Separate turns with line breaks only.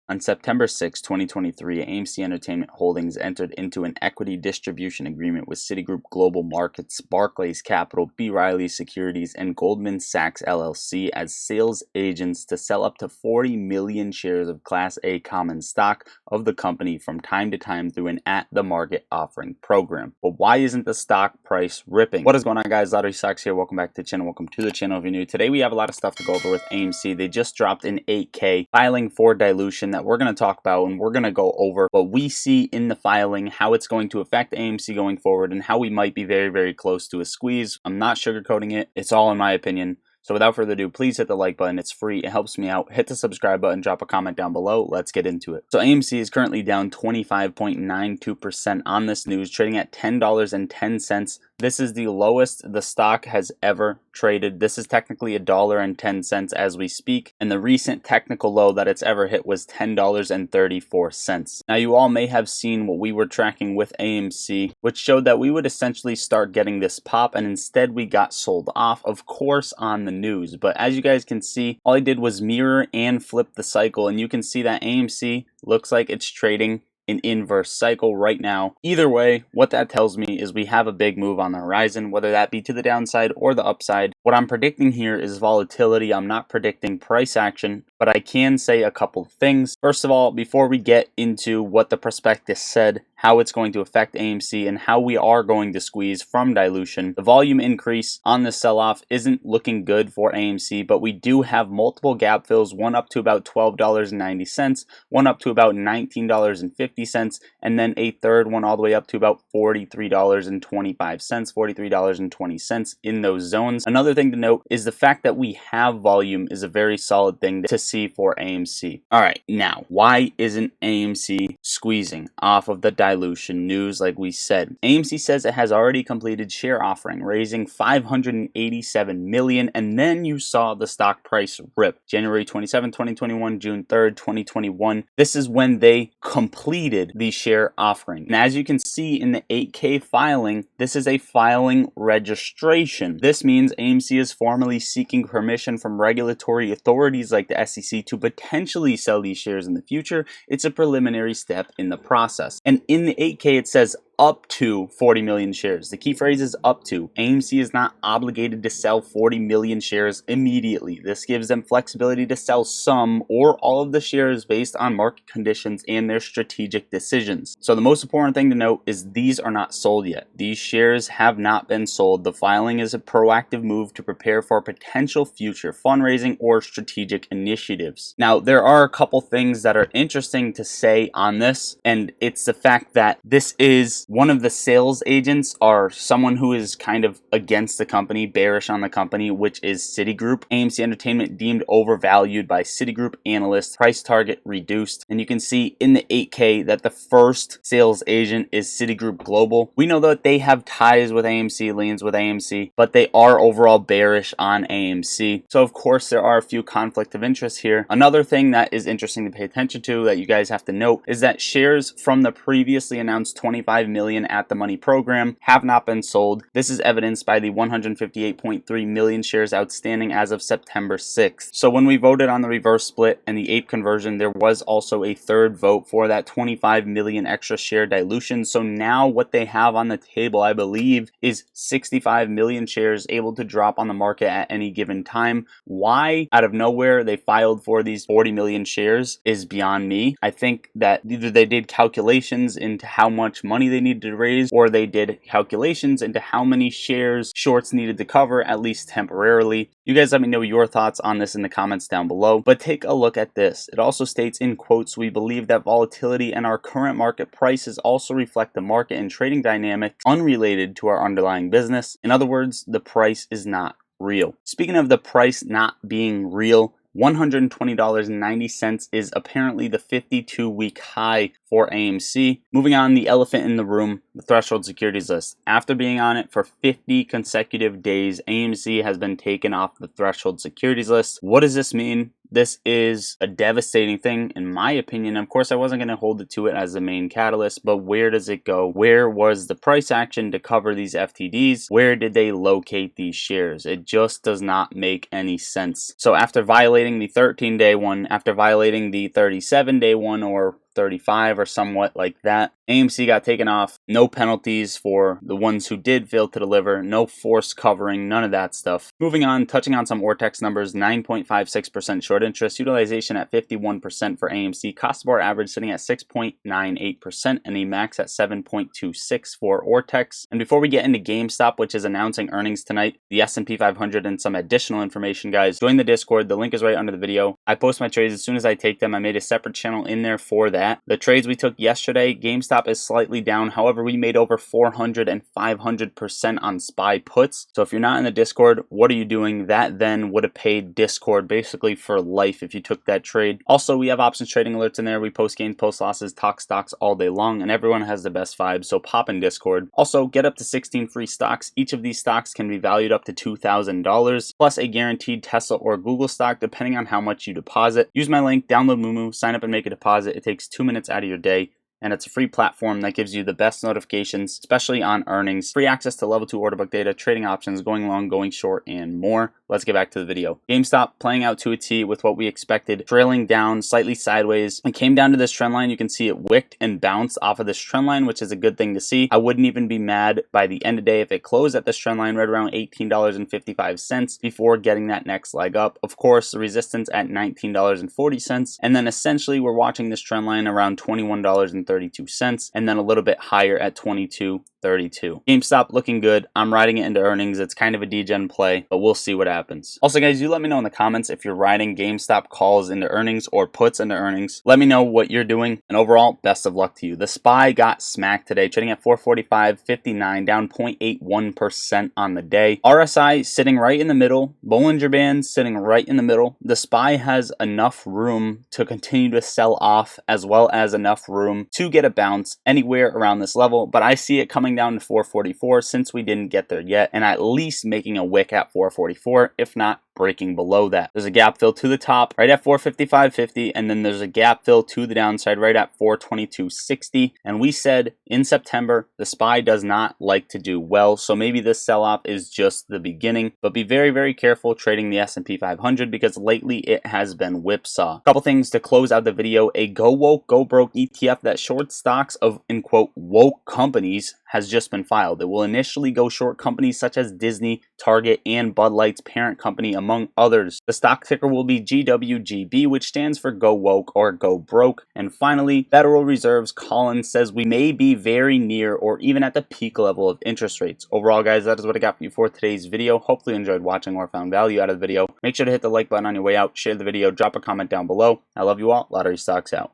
On September 6, 2023, AMC Entertainment Holdings entered into an equity distribution agreement with Citigroup Global Markets, Barclays Capital, B. Riley Securities, and Goldman Sachs LLC as sales agents to sell up to 40 million shares of Class A common stock of the company from time to time through an at-the-market offering program. But why isn't the stock price ripping? What is going on, guys? Lottery Stocks here. Welcome back to the channel. Welcome to the channel if you're new. Today we have a lot of stuff to go over with AMC. They just dropped an 8K filing for dilution that we're going to talk about, and we're going to go over what we see in the filing, how it's going to affect AMC going forward, and how we might be very, very close to a squeeze. I'm not sugarcoating it. It's all in my opinion. So without further ado, please hit the like button. It's free. It helps me out. Hit the subscribe button. Drop a comment down below. Let's get into it. So AMC is currently down 25.92% on this news, trading at $10.10. This is the lowest the stock has ever traded. This is technically $1.10 as we speak, and the recent technical low that it's ever hit was $10.34. Now, you all may have seen what we were tracking with AMC, which showed that we would essentially start getting this pop, and instead we got sold off, of course, on the news. But as you guys can see, all I did was mirror and flip the cycle, and you can see that AMC looks like it's trading an inverse cycle right now. Either way, what that tells me is we have a big move on the horizon, whether that be to the downside or the upside. What I'm predicting here is volatility. I'm not predicting price action, but I can say a couple of things. First of all, before we get into what the prospectus said, how it's going to affect AMC, and how we are going to squeeze from dilution, the volume increase on the sell-off isn't looking good for AMC, but we do have multiple gap fills, one up to about $12.90, one up to about $19.50, and then a third one all the way up to about $43.25, $43.20 in those zones. Another thing to note is the fact that we have volume is a very solid thing to see for AMC. All right, now, why isn't AMC squeezing off of the dilution news? Like we said, AMC says it has already completed share offering, raising $587 million, and then you saw the stock price rip. January 27, 2021, June 3rd, 2021. This is when they completed the share offering. And as you can see in the 8K filing, this is a filing registration. This means AMC is formally seeking permission from regulatory authorities like the SEC to potentially sell these shares in the future. It's a preliminary step in the process. And in the 8K, it says up to 40 million shares. The key phrase is up to. AMC is not obligated to sell 40 million shares immediately. This gives them flexibility to sell some or all of the shares based on market conditions and their strategic decisions. So the most important thing to note is these are not sold yet. These shares have not been sold. The filing is a proactive move to prepare for potential future fundraising or strategic initiatives. Now, there are a couple things that are interesting to say on this, and it's the fact that this is one of the sales agents are someone who is kind of against the company, bearish on the company, which is Citigroup. AMC Entertainment deemed overvalued by Citigroup analysts, price target reduced. And you can see in the 8K that the first sales agent is Citigroup Global. We know that they have ties with AMC, leans with AMC, but they are overall bearish on AMC. So of course there are a few conflict of interest here. Another thing that is interesting to pay attention to that you guys have to note is that shares from the previously announced 25 million at the money program have not been sold. This is evidenced by the 158.3 million shares outstanding as of September 6th. So when we voted on the reverse split and the ape conversion, there was also a third vote for that 25 million extra share dilution. So now what they have on the table, I believe, is 65 million shares able to drop on the market at any given time. Why out of nowhere they filed for these 40 million shares is beyond me. I think that either they did calculations into how much money they needed to raise, or they did calculations into how many shares shorts needed to cover, at least temporarily. You guys let me know your thoughts on this in the comments down below, but take a look at this. It also states in quotes, "We believe that volatility and our current market prices also reflect the market and trading dynamics unrelated to our underlying business." In other words, the price is not real. Speaking of the price not being real, $120.90 is apparently the 52-week high for AMC. Moving on, the elephant in the room, the threshold securities list. After being on it for 50 consecutive days, AMC has been taken off the threshold securities list. What does this mean? This is a devastating thing in my opinion. Of course, I wasn't going to hold it to it as the main catalyst, but where does it go? Where was the price action to cover these FTDs? Where did they locate these shares? It just does not make any sense. So after violating the 13-day one, after violating the 37-day one, or 35 or somewhat like that, AMC got taken off. No penalties for the ones who did fail to deliver, no forced covering, none of that stuff. Moving on, touching on some Ortex numbers, 9.56% short interest, utilization at 51% for AMC, cost bar average sitting at 6.98%, and a max at 7.26 for Ortex. And before we get into GameStop, which is announcing earnings tonight, the S&P 500, and some additional information, guys, join the Discord. The link is right under the video. I post my trades as soon as I take them. I made a separate channel in there for that. The trades we took yesterday, GameStop is slightly down. However, we made over 400 and 500% on SPY puts. So if you're not in the Discord, what are you doing? That then would have paid Discord basically for life if you took that trade. Also, we have options trading alerts in there. We post gains, post losses, talk stocks all day long, and everyone has the best vibes. So pop in Discord. Also, get up to 16 free stocks. Each of these stocks can be valued up to $2,000, plus a guaranteed Tesla or Google stock, depending on how much you deposit. Use my link, download Moomoo, sign up and make a deposit. It takes 2 minutes out of your day, and it's a free platform that gives you the best notifications, especially on earnings, free access to level 2 order book data, trading options, going long, going short, and more. Let's get back to the video. GameStop playing out to a T with what we expected, trailing down slightly sideways. It came down to this trend line. You can see it wicked and bounced off of this trend line, which is a good thing to see. I wouldn't even be mad by the end of the day if it closed at this trend line right around $18.55 before getting that next leg up. Of course, the resistance at $19.40, and then essentially we're watching this trend line around $21.32, and then a little bit higher at $22.32. GameStop looking good. I'm riding it into earnings. It's kind of a degen play, but we'll see what happens. Also, guys, you let me know in the comments if you're riding GameStop calls into earnings or puts into earnings. Let me know what you're doing, and overall, best of luck to you. The SPY got smacked today, trading at 445.59, down 0.81% on the day. RSI sitting right in the middle. Bollinger Band sitting right in the middle. The SPY has enough room to continue to sell off, as well as enough room to get a bounce anywhere around this level, but I see it coming down to 444 since we didn't get there yet, and at least making a wick at 444, if not breaking below that. There's a gap fill to the top right at 455.50, and then there's a gap fill to the downside right at 422.60. And we said in September the SPY does not like to do well, so maybe this sell-off is just the beginning, but be very, very careful trading the S&P 500 because lately it has been whipsaw. A couple things to close out the video. A go woke, go broke ETF that short stocks of, in quote, woke companies has just been filed. It will initially go short companies such as Disney, Target, and Bud Light's parent company, among others. The stock ticker will be GWGB, which stands for Go Woke or Go Broke. And finally, Federal Reserve's Collins says we may be very near or even at the peak level of interest rates. Overall, guys, that is what I got for you for today's video. Hopefully you enjoyed watching or found value out of the video. Make sure to hit the like button on your way out, share the video, drop a comment down below. I love you all. Lottery Stocks out.